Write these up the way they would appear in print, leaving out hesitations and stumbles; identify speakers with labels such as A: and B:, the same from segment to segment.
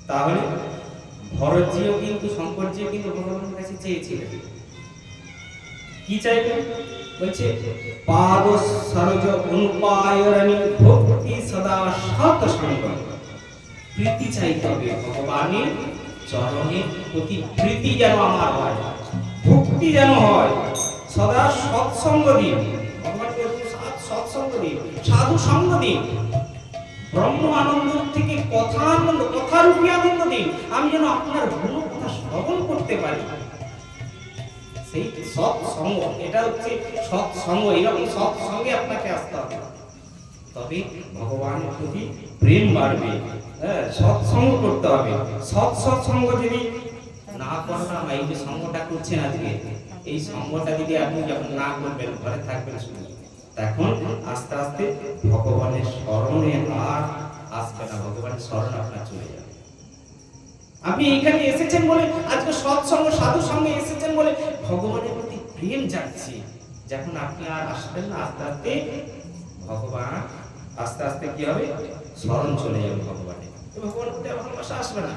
A: তাহলে ভরতজিও কিন্তু শঙ্করজিও কিন্তু ভগবানের কাছে চেয়েছিলেন, কি চাইবেন? বলছে পাদ সরজ অনুপায়রণী ভক্তি সদা সত সঙ্গ। প্রীতি চাইতে হবে ভগবানের চরণের প্রতি, প্রীতি যেন আমার হয়, ভক্তি যেন হয়, সদা সৎসঙ্গ দিন, ভগবানকে সৎসঙ্গ দিন, সাধু সঙ্গ দিন, ব্রহ্ম আনন্দ থেকে কথা আনন্দ, কথারূপী আনন্দ দিন, আমি যেন আপনার গুণ কথা শ্রবণ করতে পারি। সেই সৎসঙ্গ, এটা হচ্ছে সৎসঙ্গ। এরকম সৎসঙ্গে আপনাকে আসতে হবে, তবে ভগবানের প্রতি প্রেম বাড়বে। সৎসঙ্গ করতে হবে। সৎসঙ্গ যদি না করলাম, এই যে সঙ্গটা করছেন আজকে, এই সঙ্গটা যদি আপনি যখন না করবেন, ঘরে থাকবেন শুধু, তখন আস্তে আস্তে ভগবানের স্মরণে আর আসবে না, ভগবানের স্মরণ আপনার চলে যাবে। আপনি এখানে এসেছেন বলে, আজকে সৎসঙ্গ সাধু সঙ্গে এসেছেন বলে ভগবানের প্রতি প্রেম জাগছে। যখন আপনি আর আসবেন না, আস্তে আস্তে ভগবান আস্তে আস্তে কি হবে, স্মরণ চলে যাবে ভগবানের, ভগবানের প্রতি আর ভালোবাসা আসবে না।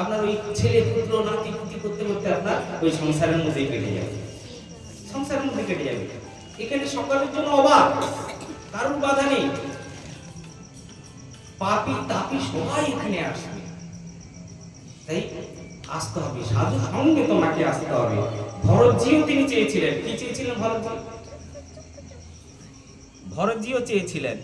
A: আপনার ওই ছেলে পুত্র নাতি পুতি করতে করতে আপনার ওই সংসারের মধ্যে কেটে যাবে, সংসারের মধ্যে কেটে যাবে। এখানে সকলের জন্য অবাক, কারোর বাধা নেই, পাপী তাপী সবাই এখানে আসবে। তাই আসতে হবে, সাধু সঙ্গে তোমাকে আসতে হবে। ভরতজিও তিনি চেয়েছিলেন, কি চেয়েছিলেন? ভরতজিও চেয়েছিলেন,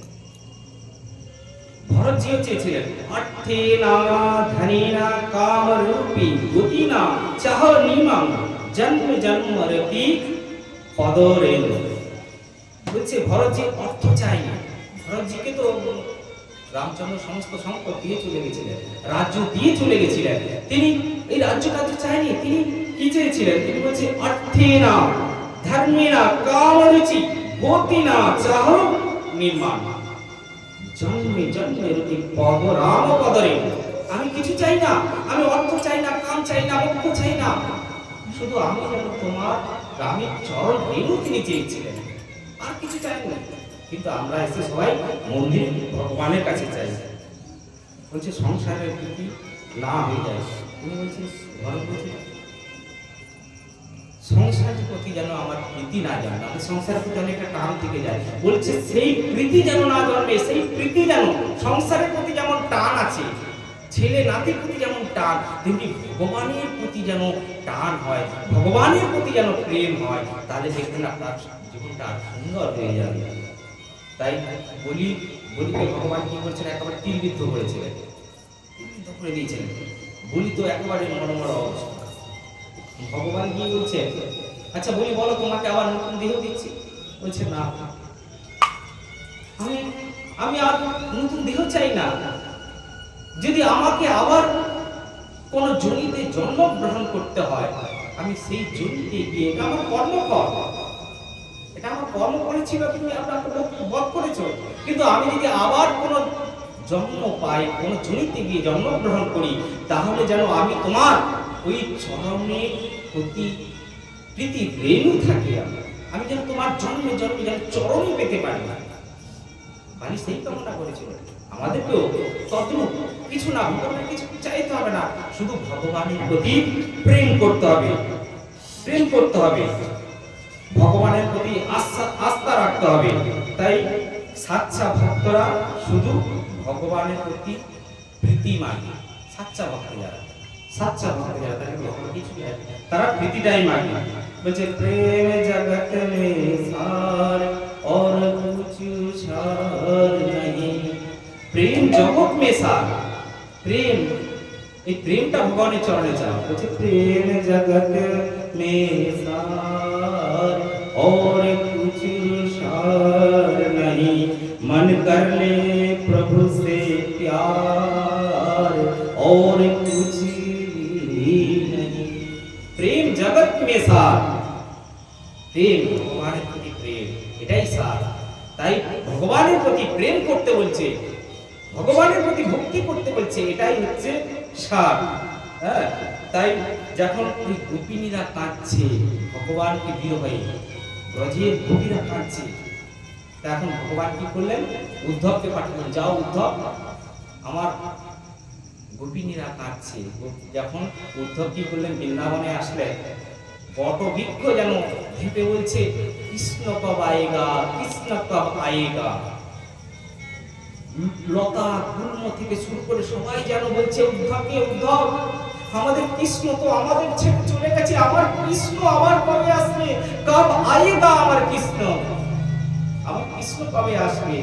A: ভরতজিও চেয়েছিলেন অর্থে নামা ধনেনা কামরূপী গতিনা চাহ নিমাং জন্ম জন্মরতি পদরেণ। বলছে ভরতজি অর্থ চাই না, ভরতজিকে তো রামচন্দ্র সমস্ত সম্পদ দিয়ে চলে গেছিলেন, রাজ্য দিয়ে চলে গেছিলেন, তিনি এই রাজ্য কার্য চাইনি। তিনি কি চেয়েছিলেন? তিনি বলছে অর্থেনা ধর্মেনা কামরুচি গতিনা চাহ নির্মাণ জন্মে জন্মে রতি পদ রাম পদরে। আমি কিছু চাই না, আমি অর্থ চাই না, কাম চাই না, মোক্ষ চাই না, শুধু আমি যেন তোমার রামের চরণ রেণু তিনি চেয়েছিলেন, আর কিছু চাই না। কিন্তু আমরা এসে সবাই মন্দির ভগবানের কাছে চাই, বলছে সংসারের প্রতি না হয়ে যায়। তুমি বলছিস সংসারের প্রতি যেন আমার প্রীতি না জন্মে, আমি সংসারের প্রতি অনেকটা টান থেকে যায়। বলছে সেই প্রীতি যেন না জন্মে, সেই প্রীতি যেন, সংসারের প্রতি যেমন টান আছে, ছেলে নাতির প্রতি যেমন টান, তেমনি ভগবানের প্রতি যেন টান হয়, ভগবানের প্রতি যেন প্রেম হয়, তাহলে দেখবেন আপনার জীবনটা সুন্দর হয়ে যাবে। তাই বলিকে ভগবান কি করছেন, একেবারে তীরবিদ্ধ করেছিলেন, তীরবিদ্ধ করে দিয়েছিলেন। বলি তো একেবারে মরমর অবস্থা। ভগবান কি বলছে, আচ্ছা বলি বলো, তোমাকে আবার নতুন দেহ দিচ্ছি। বলছে না, আমি আর নতুন দেহ চাই না। যদি আমাকে আবার কোন জনিতে জন্মগ্রহণ করতে হয়, আমি সেই জনিতে গিয়ে, এটা আমার কর্মফল, এটা আমার কর্ম করেছিল, তুমি আপনাকে বধ করেছো। কিন্তু আমি যদি আবার কোন জন্ম পাই, কোন জনিতে গিয়ে জন্মগ্রহণ করি, তাহলে যেন আমি তোমার ওই চরণের প্রতি প্রীতি রেণু থাকে, আমি যেন তোমার জন্মে জন্মে যেন চরণই পেতে পারি না। মানে সেই কামনা করেছিল। আমাদেরকেও তদ্রূপ কিছু না, ভগবানের কিছু চাইতে হবে না, শুধু ভগবানের প্রতি প্রেম করতে হবে, প্রেম করতে হবে, ভগবানের প্রতি আস্থা রাখতে হবে। তাই সাচ্চা ভক্তরা শুধু ভগবানের প্রতি প্রীতি মানে, সাচ্চা ভক্ত যারা, সাচ্চা ভক্ত যারা, তারা প্রীতিটাই মানে। বলছে প্রেম জগত মে সার और कुछ सार नहीं। প্রেম জগৎ মে সার, প্রেম, এই প্রেমটা ভগবানের চরণে চাও। বলছে প্রেম জগৎ মে সার और कुछ सार नहीं, मन कर ले प्रभु से प्यार और कुछ नहीं। প্রেম জগৎ মে সার, প্রেম ভগবানের প্রতি প্রেম, এটাই সার। তাই ভগবানের প্রতি প্রেম করতে বলছে, ভগবানের প্রতি ভক্তি করতে বলছে, এটাই হচ্ছে সার। হ্যাঁ, তাই যখন ওই গোপিনীরা কাঁদছে ভগবানকে বিরহে, ব্রজের গোপীরা কাঁদছে, তখন ভগবান কি করলেন? উদ্ধবকে পাঠালেন, যাও উদ্ধব, আমার গোপিনীরা কাটছে। যখন উদ্ধব কি করলেন, বৃন্দাবনে আসলে বট বৃক্ষ যেন ভেপে বলছে, কৃষ্ণ কব আয়েগা, কৃষ্ণ কব আয়েগা। লতা গুল্ম থেকে শুরু করে সবাই যেন বলছে উদ্ধবকে, উদ্ধব আমাদের কৃষ্ণ তো আমাদের ছেড়ে চলে গেছে, আমার কৃষ্ণ আবার কবে আসবে, কব আয়েগা আমার কৃষ্ণ, আমার কৃষ্ণ কবে আসবে।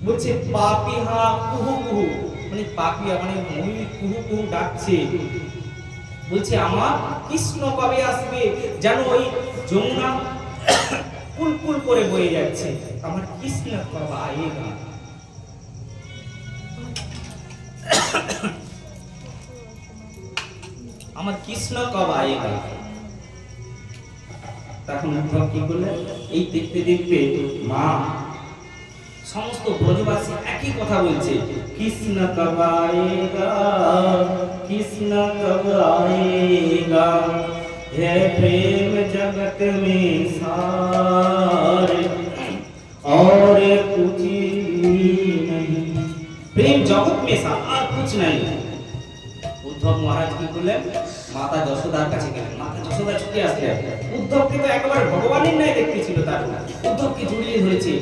A: বলছে পাপিহা কুহু কুহু, মানে পাপিয়া মানে ময়ূর কুহু কুহু ডাকছে, বলছে আমার কৃষ্ণ কবে আসবে, যেন ওই যমুনা কুলকুল করে বয়ে যাচ্ছে, আমার কৃষ্ণ কবে আয়েগা। আমার কৃষ্ণ কবে আয়েগা। তখন উদ্ধব কি করলেন, এই দেখতে দেখতে মা সমস্ত ব্রজবাসী একই কথা বলছে, কৃষ্ণ কব আয়েগা, কৃষ্ণ কব আয়েগা, হে প্রেম জগত মে সারে और कुछ नहीं, প্রেম জগৎ মে সার আর कुछ नहीं। উদ্ধব মহারাজ কি করলেন, মাতা যশোদার কাছে গেলেন। মাতা যশোদা ছুটে আসলেন, উদ্ধবকে তো একেবারে ভগবানের ন্যায় দেখতে ছিল, তার উদ্ধবকে জড়িয়ে ধরেছে।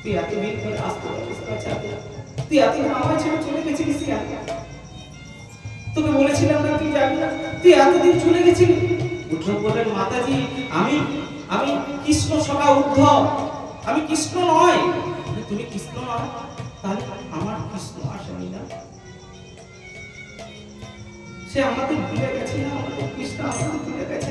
A: তুই এতদিন পরে আসতে পারছিস, তুই এতদিন আমার ছেড়ে চলে গেছিলিস কেন? তোকে বলেছিলাম না তুই যাবি না, তুই এতদিন চলে গেছিলি। উদ্ধব বললেন, মাতাজি আমি আমি কৃষ্ণ সখা উদ্ধব, আমি কৃষ্ণ নয়। তুমি কৃষ্ণ নয়, তাহলে আমার কৃষ্ণ আসেনি না, সে আমাকে ভুলে গেছে না, আমাকে কৃষ্ণ আমাকে ভুলে গেছে।